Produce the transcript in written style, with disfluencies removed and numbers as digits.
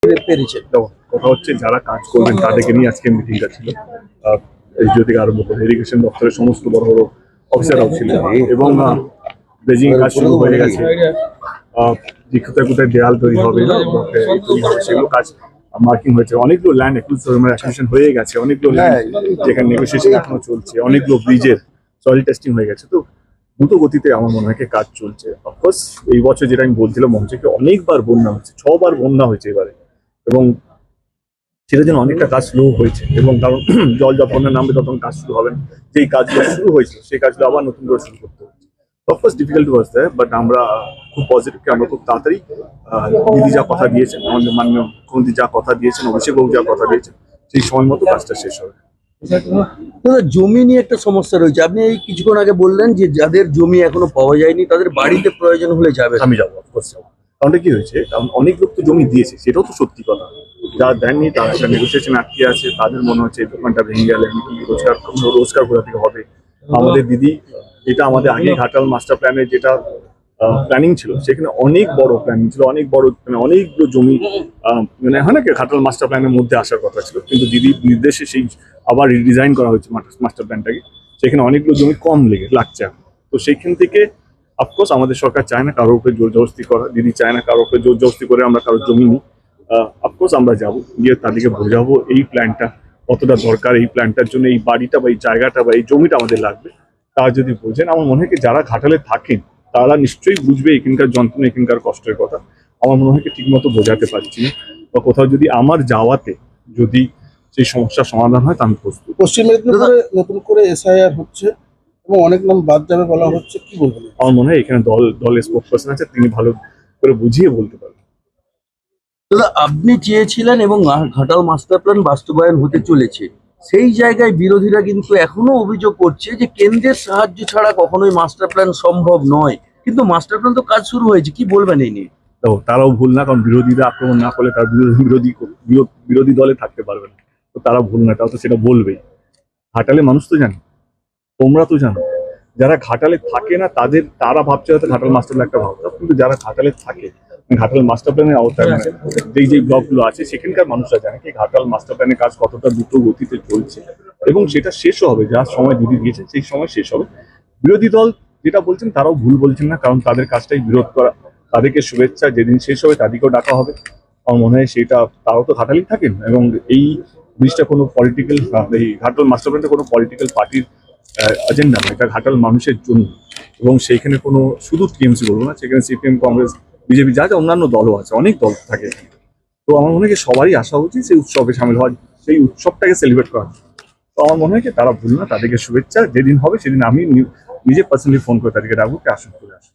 পেরেছেন? কথা হচ্ছে যারা কাজ করবেন তাদেরকে নিয়ে আজকে মিটিংটা ছিল। এসডিও থেকে আরম্ভ করে ইরিগেশন দপ্তরের সমস্ত বড় বড় অফিসাররাও ছিলেন এবং ব্রেজিং কাজ শুরু হয়ে গেছে। কোথায় কোথায় দেয়াল তৈরি হবে সেগুলো কাজ মার্কিং হয়েছে। অনেকগুলো ল্যান্ড অ্যাকুইজিশন হয়ে গেছে, অনেকগুলো ল্যান্ড যেখানে নেগোসিয়েশন এখনো চলছে, অনেকগুলো ব্রিজের সয়েল টেস্টিং হয়ে গেছে। তো দ্রুত গতিতে আমার মনে হয় কাজ চলছে। অফকোর্স এই বছর যেটা আমি বলছিলাম মঞ্চে অনেকবার বন্যা হয়েছে, 6বার বন্যা হয়েছে এবারে, এবং সেটার জন্য অনেকটা কাজ স্লো হয়েছে। এবং কারণ জল যখন নামবে তখন কাজ শুরু হবে না। যেই কাজগুলো শুরু হয়েছিল সেই কাজগুলো আবার নতুন করে শুরু করতে হচ্ছে। অফকোর্স ডিফিকাল্ট ওয়াজ দেয়, বাট আমরা খুব পজিটিভ, আমরা খুব তাড়াতাড়ি দিদি যা কথা দিয়েছেন, আমাদের মাননীয় মুখ্যমন্ত্রী যা কথা দিয়েছেন, অভিষেক বাবু যা কথা দিয়েছেন, সেই সময় মতো কাজটা শেষ হবে। দাদা, জমি নিয়ে একটা সমস্যা রয়েছে। আপনি এই কিছুক্ষণ আগে বললেন যে যাদের জমি এখনো পাওয়া যায়নি তাদের বাড়িতে প্রয়োজন হলে যাবে। আমি যাবো, অফকোর্স যাবো। কারণটা কি হয়েছে, কারণ অনেক লোক তো জমি দিয়েছে, সেটাও তো সত্যি কথা। যারা দেননি তারা একটা নেগোসিয়েশন আটকে আছে, তাদের মনে হচ্ছে এই দোকানটা ভেঙে গেলে আমি কি রোজগার কোথা থেকে হবে। আমাদের দিদি, এটা আমাদের আগে ঘাটাল মাস্টার প্ল্যানের যেটা প্ল্যানিং ছিল, সেখানে অনেক বড় প্ল্যানিং ছিল, অনেক বড় মানে অনেকগুলো জমি মানে হয় না কি ঘাটাল মাস্টার প্ল্যানের মধ্যে আসার কথা ছিল, কিন্তু দিদির নির্দেশে সেই আবার রিডিজাইন করা হয়েছে মাস্টার প্ল্যানটাকে। সেখানে অনেকগুলো জমি কম লাগছে এখন। তো সেইখান থেকে অফকোর্স আমাদের সরকার চায় না কারোর উপরে জোর জবরদস্তি করা, দিদি চায় না কারোর উপরে জোর জবরদস্তি করে আমরা কারোর জমি নিই। অফকোর্স আমরা যাবো, গিয়ে তাদেরকে বোঝাবো এই প্ল্যানটা কতটা দরকার, এই প্ল্যানটার জন্য এই বাড়িটা বা এই জায়গাটা বা এই জমিটা আমাদের লাগবে। তারা যদি বোঝেন, আমার মনে হয় যারা ঘাটালে থাকেন তারা নিশ্চয়ই বুঝবে এখানকার যন্ত্রণা, এখানকার কষ্টের কথা। আমার মনে হয় ঠিক মতো বোঝাতে পারছি না, বা কোথাও যদি আমার যাওয়াতে যদি সেই সমস্যার সমাধান হয় তা আমি প্রস্তুত। পশ্চিম মেদিনীপুরে নতুন করে এসআইআর হচ্ছে এবং অনেক নাম বাদ যাবে বলা হচ্ছে, কি বলবেন? আমার মনে হয় এখানে দলের স্পোক পার্সন আছে, তিনি ভালো করে বুঝিয়ে বলতে পারবেন। দাদা, আপনি চেয়েছিলেন এবং ঘাটাল মাস্টার প্ল্যান বাস্তবায়ন হতে চলেছে, সেই জায়গায় বিরোধীরা কিন্তু এখনো অভিযোগ করছে যে কেন্দ্রের সাহায্য ছাড়া কখনোই মাস্টার প্ল্যান সম্ভব নয়। কিন্তু মাস্টার প্ল্যান তো কাজ শুরু হয়েছে, কি বলবেন এই নিয়ে? তো তারাও ভুল না, কারণ বিরোধীরা আক্রমণ না করলে তার বিরোধী দলে থাকতে পারবে না। তো তারা ভুল না, তাও তো সেটা বলবেই। ঘাটালে মানুষ তো জানে, তোমরা তো জানো, যারা ঘাটালে থাকে না তারা ভাবছে হয়তো ঘাটাল মাস্টার প্ল্যান একটা ভাবতা, কিন্তু যারা ঘাটালে থাকে, ঘাটাল মাস্টার প্ল্যানের আওতায় মানে যেই ব্লকগুলো আছে সেখানকার মানুষরা জানে কি ঘাটাল মাস্টার প্ল্যানের কাজ কতটা দ্রুত গতিতে চলছে, এবং সেটা শেষও হবে, যা সময় দিদি দিয়েছে সেই সময় শেষ হবে। বিরোধী দল যেটা বলছেন তারাও ভুল বলছেন না, কারণ তাদের কাজটাই বিরোধ করা। তাদেরকে শুভেচ্ছা, যেদিন শেষ হবে তাদেরকেও ডাকা হবে। আমার মনে হয় সেটা, তারাও তো ঘাটালেই থাকেন, এবং এই জিনিসটা কোনো পলিটিক্যাল, এই ঘাটাল মাস্টার প্ল্যানটা কোনো পলিটিক্যাল পার্টির এজেন্ডা নয়, এটা ঘাটাল মানুষের জন্য। এবং সেইখানে কোনো শুধু টিএমসি বলবো না, সেখানে সিপিএম, কংগ্রেস, বিজেপি, যা যা অন্যান্য দলও আছে, অনেক দল থাকে। তো আমার মনে হয় সবারই আসা উচিত সেই উৎসবে সামিল হওয়ার, সেই উৎসবটাকে সেলিব্রেট করা। তো আমার মনে হয় তারা ভুল না, তাদেরকে শুভেচ্ছা, যেদিন হবে সেদিন আমি নিজে পার্সোনালি ফোন করে তাদেরকে ডাকবো, আসুন, করে আসুন।